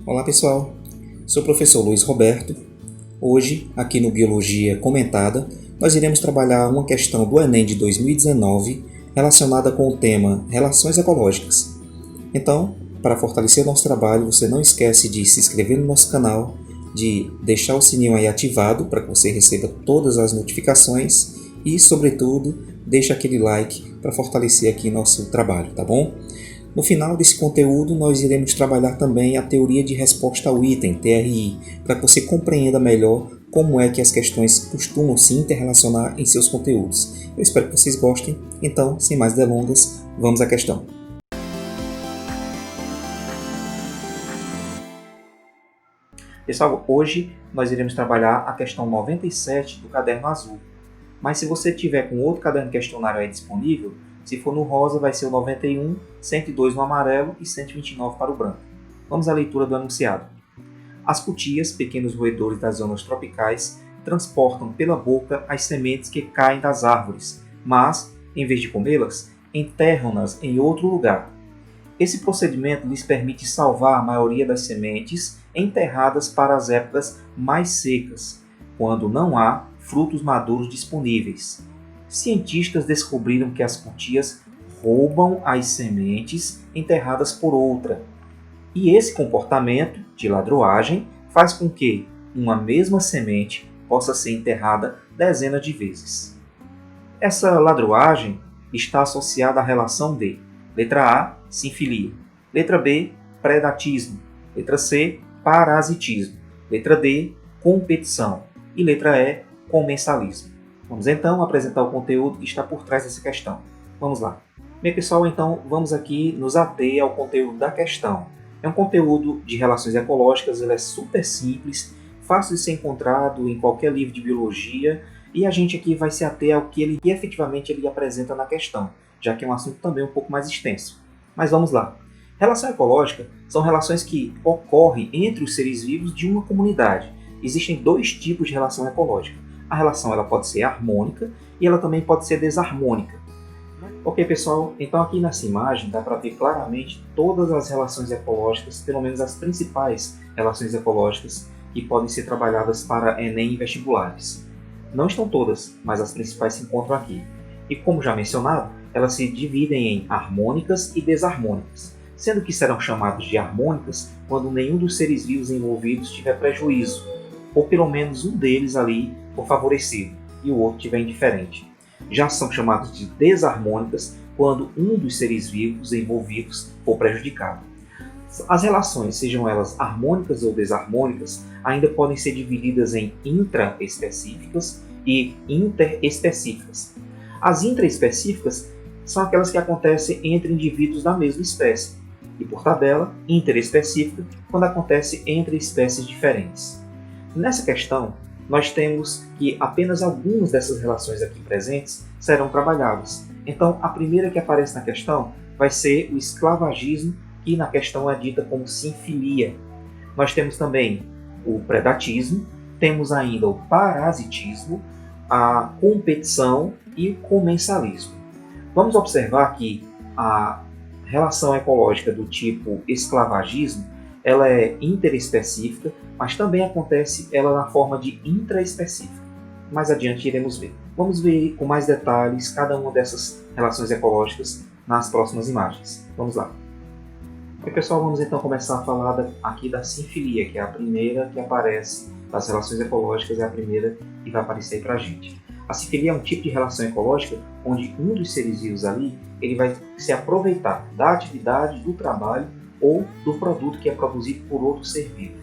Olá pessoal, sou o professor Luiz Roberto. Hoje, aqui no Biologia Comentada, nós iremos trabalhar uma questão do Enem de 2019 relacionada com o tema Relações Ecológicas. Então, para fortalecer o nosso trabalho, você não esquece de se inscrever no nosso canal, de deixar o sininho aí ativado para que você receba todas as notificações e, sobretudo, deixa aquele like para fortalecer aqui nosso trabalho, tá bom? No final desse conteúdo, nós iremos trabalhar também a teoria de resposta ao item, TRI, para que você compreenda melhor como é que as questões costumam se interrelacionar em seus conteúdos. Eu espero que vocês gostem, então, sem mais delongas, vamos à questão. Pessoal, hoje nós iremos trabalhar a questão 97 do caderno azul. Mas se você tiver com outro caderno questionário aí disponível, se for no rosa, vai ser o 91, 102 no amarelo e 129 para o branco. Vamos à leitura do enunciado. As cutias, pequenos roedores das zonas tropicais, transportam pela boca as sementes que caem das árvores, mas, em vez de comê-las, enterram-nas em outro lugar. Esse procedimento lhes permite salvar a maioria das sementes enterradas para as épocas mais secas, quando não há frutos maduros disponíveis. Cientistas descobriram que as cutias roubam as sementes enterradas por outra. E esse comportamento de ladroagem faz com que uma mesma semente possa ser enterrada dezenas de vezes. Essa ladroagem está associada à relação de letra A, sinfilia, letra B, predatismo, letra C, parasitismo, letra D, competição e letra E, comensalismo. Vamos então apresentar o conteúdo que está por trás dessa questão. Vamos lá. Bem, pessoal, então vamos aqui nos ater ao conteúdo da questão. É um conteúdo de relações ecológicas, ele é super simples, fácil de ser encontrado em qualquer livro de biologia, e a gente aqui vai se ater ao que ele efetivamente ele apresenta na questão, já que é um assunto também um pouco mais extenso. Mas vamos lá. Relação ecológica são relações que ocorrem entre os seres vivos de uma comunidade. Existem dois tipos de relação ecológica. A relação ela pode ser harmônica e ela também pode ser desarmônica. Ok, pessoal? Então aqui nessa imagem dá para ver claramente todas as relações ecológicas, pelo menos as principais relações ecológicas que podem ser trabalhadas para Enem e vestibulares. Não estão todas, mas as principais se encontram aqui. E como já mencionado, elas se dividem em harmônicas e desarmônicas, sendo que serão chamadas de harmônicas quando nenhum dos seres vivos envolvidos tiver prejuízo, ou pelo menos um deles ali for favorecido e o outro tiver indiferente. Já são chamados de desarmônicas quando um dos seres vivos envolvidos for prejudicado. As relações, sejam elas harmônicas ou desarmônicas, ainda podem ser divididas em intraespecíficas e interespecíficas. As intraespecíficas são aquelas que acontecem entre indivíduos da mesma espécie, e por tabela, interespecífica quando acontece entre espécies diferentes. Nessa questão, nós temos que apenas algumas dessas relações aqui presentes serão trabalhadas. Então, a primeira que aparece na questão vai ser o esclavagismo, que na questão é dita como sinfilia. Nós temos também o predatismo, temos ainda o parasitismo, a competição e o comensalismo. Vamos observar que a relação ecológica do tipo esclavagismo ela é interespecífica, mas também acontece ela na forma de intraespecífica. Mais adiante iremos ver. Vamos ver com mais detalhes cada uma dessas relações ecológicas nas próximas imagens. Vamos lá. E pessoal, vamos então começar a falar aqui da sinfilia, que é a primeira que aparece das relações ecológicas, é a primeira que vai aparecer para a gente. A sinfilia é um tipo de relação ecológica onde um dos seres vivos ali ele vai se aproveitar da atividade, do trabalho ou do produto que é produzido por outro ser vivo.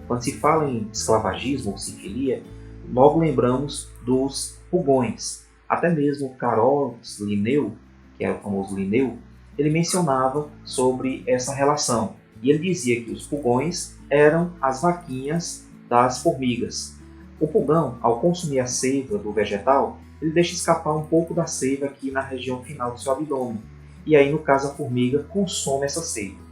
Quando se fala em esclavagismo ou sinfilia, logo lembramos dos pulgões. Até mesmo Carolus Linneu, que é o famoso Linneu, ele mencionava sobre essa relação. E ele dizia que os pulgões eram as vaquinhas das formigas. O pulgão, ao consumir a seiva do vegetal, ele deixa escapar um pouco da seiva aqui na região final do seu abdômen. E aí, no caso, a formiga consome essa seiva.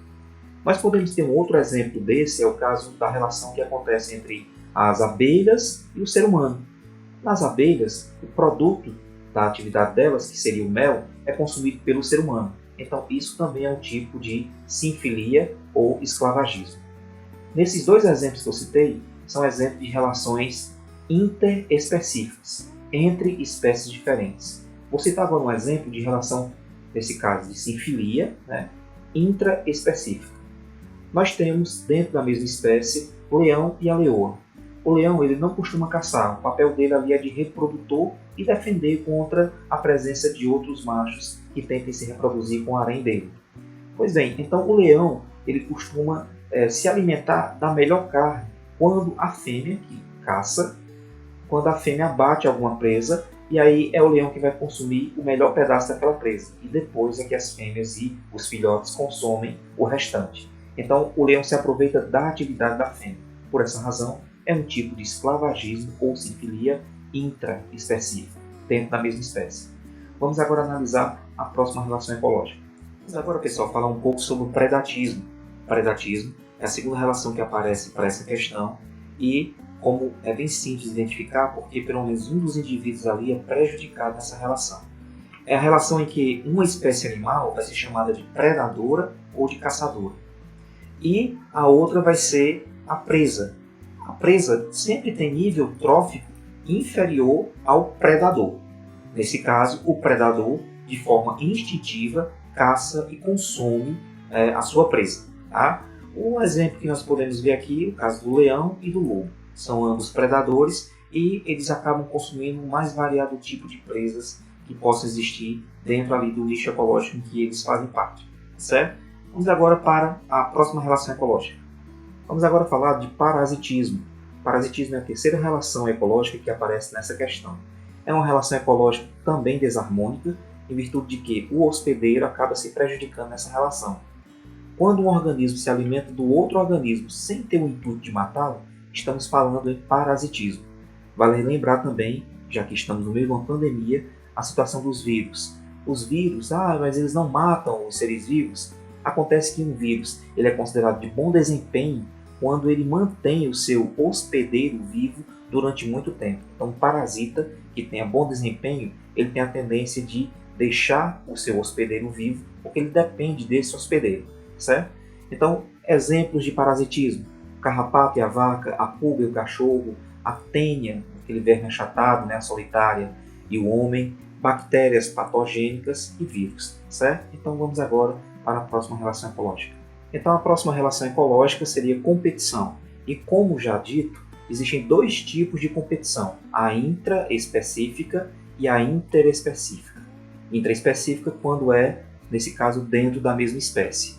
Nós podemos ter um outro exemplo desse, é o caso da relação que acontece entre as abelhas e o ser humano. Nas abelhas, o produto da atividade delas, que seria o mel, é consumido pelo ser humano. Então, isso também é um tipo de sinfilia ou esclavagismo. Nesses dois exemplos que eu citei, são exemplos de relações interespecíficas, entre espécies diferentes. Vou citar agora um exemplo de relação, nesse caso, de sinfilia, né, intraespecífica. Nós temos, dentro da mesma espécie, o leão e a leoa. O leão ele não costuma caçar, o papel dele ali é de reprodutor e defender contra a presença de outros machos que tentem se reproduzir com o harém dele. Pois bem, então o leão ele costuma se alimentar da melhor carne quando a fêmea, que caça, quando a fêmea abate alguma presa, e aí é o leão que vai consumir o melhor pedaço daquela presa. E depois é que as fêmeas e os filhotes consomem o restante. Então o leão se aproveita da atividade da fêmea. Por essa razão, é um tipo de esclavagismo ou sinfilia intraespecífica, dentro da mesma espécie. Vamos agora analisar a próxima relação ecológica. Vamos agora, pessoal, falar um pouco sobre o predatismo. O predatismo é a segunda relação que aparece para essa questão e como é bem simples de identificar, porque pelo menos um dos indivíduos ali é prejudicado nessa relação. É a relação em que uma espécie animal vai ser chamada de predadora ou de caçadora. E a outra vai ser a presa. A presa sempre tem nível trófico inferior ao predador. Nesse caso, o predador, de forma instintiva, caça e consome a sua presa. Tá? O exemplo que nós podemos ver aqui é o caso do leão e do lobo. São ambos predadores e eles acabam consumindo o mais variado tipo de presas que possa existir dentro ali do nicho ecológico em que eles fazem parte. Certo? Vamos agora para a próxima relação ecológica. Vamos agora falar de parasitismo. Parasitismo é a terceira relação ecológica que aparece nessa questão. É uma relação ecológica também desarmônica, em virtude de que o hospedeiro acaba se prejudicando nessa relação. Quando um organismo se alimenta do outro organismo sem ter o intuito de matá-lo, estamos falando em parasitismo. Vale lembrar também, já que estamos no meio de uma pandemia, a situação dos vírus. Os vírus, mas eles não matam os seres vivos. Acontece que um vírus ele é considerado de bom desempenho quando ele mantém o seu hospedeiro vivo durante muito tempo. Então, um parasita que tenha bom desempenho, ele tem a tendência de deixar o seu hospedeiro vivo, porque ele depende desse hospedeiro, certo? Então, exemplos de parasitismo: o carrapato e a vaca, a pulga e o cachorro, a tênia, aquele verme achatado, a solitária, e o homem, bactérias patogênicas e vírus, certo? Então, vamos agora para a próxima relação ecológica. Então, a próxima relação ecológica seria competição. E como já dito, existem dois tipos de competição: a intraespecífica e a interespecífica. Intraespecífica quando é, nesse caso, dentro da mesma espécie.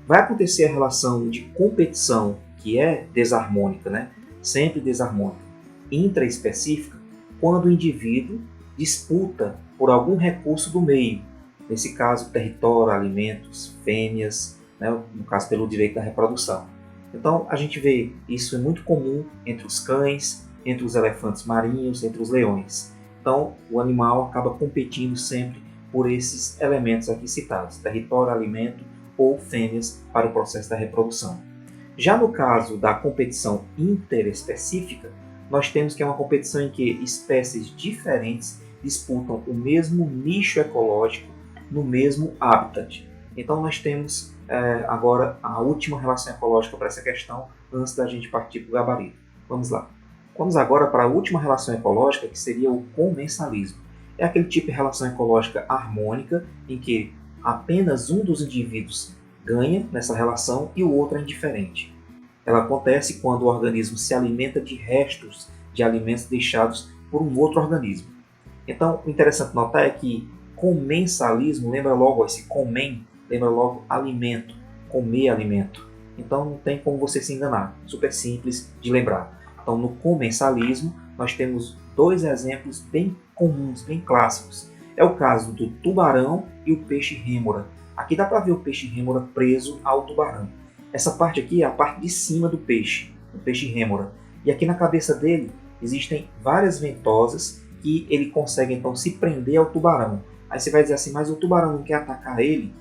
Vai acontecer a relação de competição que é desarmônica, sempre desarmônica. Intraespecífica quando o indivíduo disputa por algum recurso do meio, nesse caso, território, alimentos, fêmeas, no caso pelo direito da reprodução. Então a gente vê isso é muito comum entre os cães, entre os elefantes marinhos, entre os leões. Então o animal acaba competindo sempre por esses elementos aqui citados, território, alimento ou fêmeas para o processo da reprodução. Já no caso da competição interespecífica, nós temos que é uma competição em que espécies diferentes disputam o mesmo nicho ecológico no mesmo habitat. Então nós temos agora a última relação ecológica para essa questão, antes da gente partir para o gabarito. Vamos lá. Vamos agora para a última relação ecológica, que seria o comensalismo. É aquele tipo de relação ecológica harmônica, em que apenas um dos indivíduos ganha nessa relação e o outro é indiferente. Ela acontece quando o organismo se alimenta de restos de alimentos deixados por um outro organismo. Então, o interessante notar é que comensalismo lembra logo esse comen, lembra logo alimento, comer alimento. Então não tem como você se enganar, super simples de lembrar. Então no comensalismo nós temos dois exemplos bem comuns, bem clássicos. É o caso do tubarão e o peixe rêmora. Aqui dá para ver o peixe rêmora preso ao tubarão. Essa parte aqui é a parte de cima do peixe, o peixe rêmora. E aqui na cabeça dele existem várias ventosas que ele consegue então se prender ao tubarão. Aí você vai dizer assim, mas o tubarão não quer atacar ele?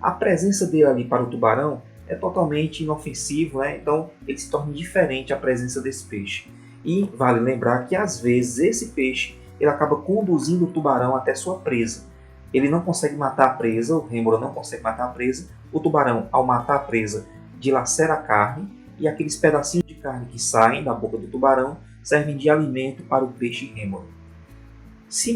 A presença dele ali para o tubarão é totalmente inofensivo, então ele se torna indiferente à presença desse peixe. E vale lembrar que às vezes esse peixe ele acaba conduzindo o tubarão até sua presa. Ele não consegue matar a presa, o rêmora não consegue matar a presa, o tubarão, ao matar a presa, dilacera a carne e aqueles pedacinhos de carne que saem da boca do tubarão servem de alimento para o peixe rêmore.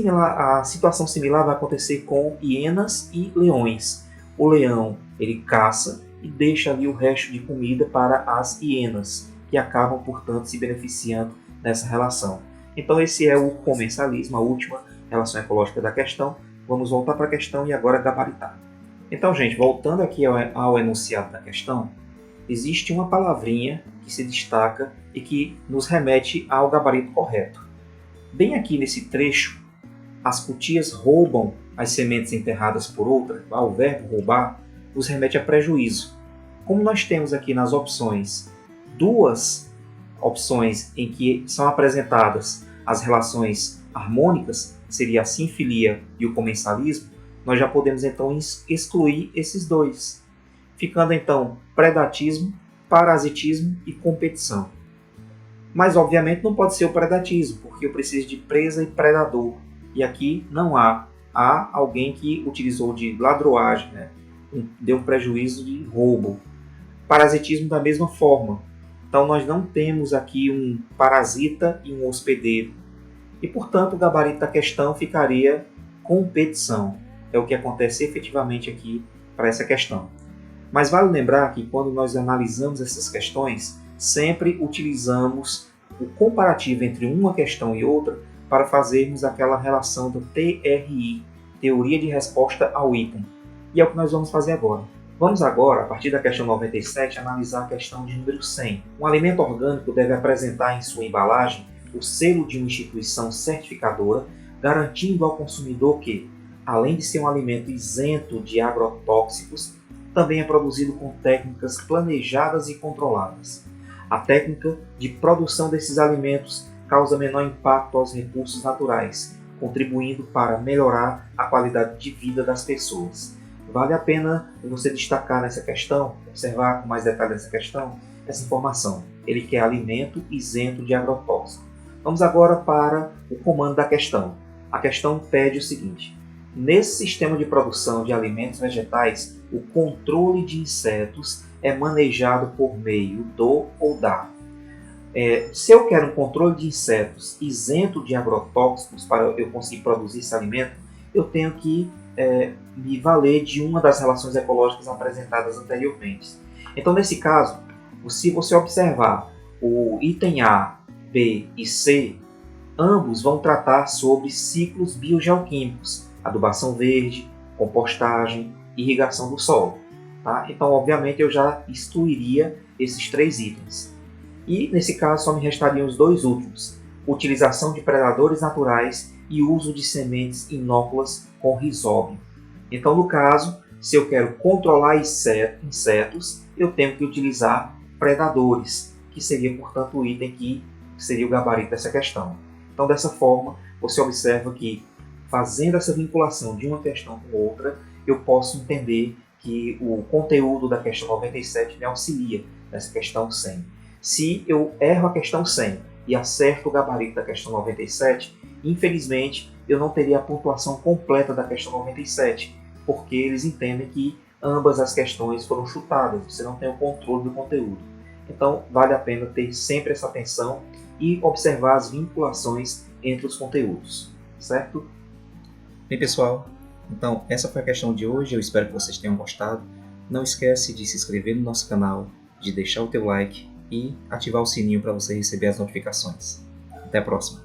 A situação similar vai acontecer com hienas e leões. O leão ele caça e deixa ali o resto de comida para as hienas, que acabam, portanto, se beneficiando dessa relação. Então esse é o comensalismo, a última relação ecológica da questão. Vamos voltar para a questão e agora gabaritar. Então, gente, voltando aqui ao enunciado da questão, existe uma palavrinha que se destaca e que nos remete ao gabarito correto. Bem aqui nesse trecho, as cutias roubam as sementes enterradas por outra, o verbo roubar nos remete a prejuízo. Como nós temos aqui nas opções duas opções em que são apresentadas as relações harmônicas, seria a sinfilia e o comensalismo, nós já podemos então excluir esses dois, ficando então predatismo, parasitismo e competição. Mas obviamente não pode ser o predatismo, porque eu preciso de presa e predador, e aqui não há. Há alguém que utilizou de ladroagem, né? Deu um prejuízo de roubo. Parasitismo da mesma forma. Então nós não temos aqui um parasita e um hospedeiro. E portanto o gabarito da questão ficaria competição. É o que acontece efetivamente aqui para essa questão. Mas vale lembrar que quando nós analisamos essas questões, sempre utilizamos o comparativo entre uma questão e outra para fazermos aquela relação do TRI, Teoria de Resposta ao Item. E é o que nós vamos fazer agora. Vamos agora, a partir da questão 97, analisar a questão de número 100. Um alimento orgânico deve apresentar em sua embalagem o selo de uma instituição certificadora, garantindo ao consumidor que, além de ser um alimento isento de agrotóxicos, também é produzido com técnicas planejadas e controladas. A técnica de produção desses alimentos causa menor impacto aos recursos naturais, contribuindo para melhorar a qualidade de vida das pessoas. Vale a pena você destacar nessa questão, observar com mais detalhe essa questão, essa informação. Ele quer alimento isento de agrotóxico. Vamos agora para o comando da questão. A questão pede o seguinte: nesse sistema de produção de alimentos vegetais, o controle de insetos é manejado por meio do ou da. Se eu quero um controle de insetos isento de agrotóxicos para eu conseguir produzir esse alimento, eu tenho que me valer de uma das relações ecológicas apresentadas anteriormente. Então, nesse caso, se você observar o item A, B e C, ambos vão tratar sobre ciclos biogeoquímicos, adubação verde, compostagem, irrigação do solo. Tá? Então, obviamente, eu já excluiria esses três itens. E, nesse caso, só me restariam os dois últimos: utilização de predadores naturais e uso de sementes inóculas com rizóbio. Então, no caso, se eu quero controlar insetos, eu tenho que utilizar predadores, que seria, portanto, o item que seria o gabarito dessa questão. Então, dessa forma, você observa que, fazendo essa vinculação de uma questão com outra, eu posso entender que o conteúdo da questão 97 me auxilia nessa questão 100. Se eu erro a questão 100 e acerto o gabarito da questão 97, infelizmente eu não teria a pontuação completa da questão 97, porque eles entendem que ambas as questões foram chutadas, você não tem o controle do conteúdo. Então vale a pena ter sempre essa atenção e observar as vinculações entre os conteúdos, certo? Bem, pessoal, então essa foi a questão de hoje, eu espero que vocês tenham gostado. Não esquece de se inscrever no nosso canal, de deixar o teu like e ativar o sininho para você receber as notificações. Até a próxima!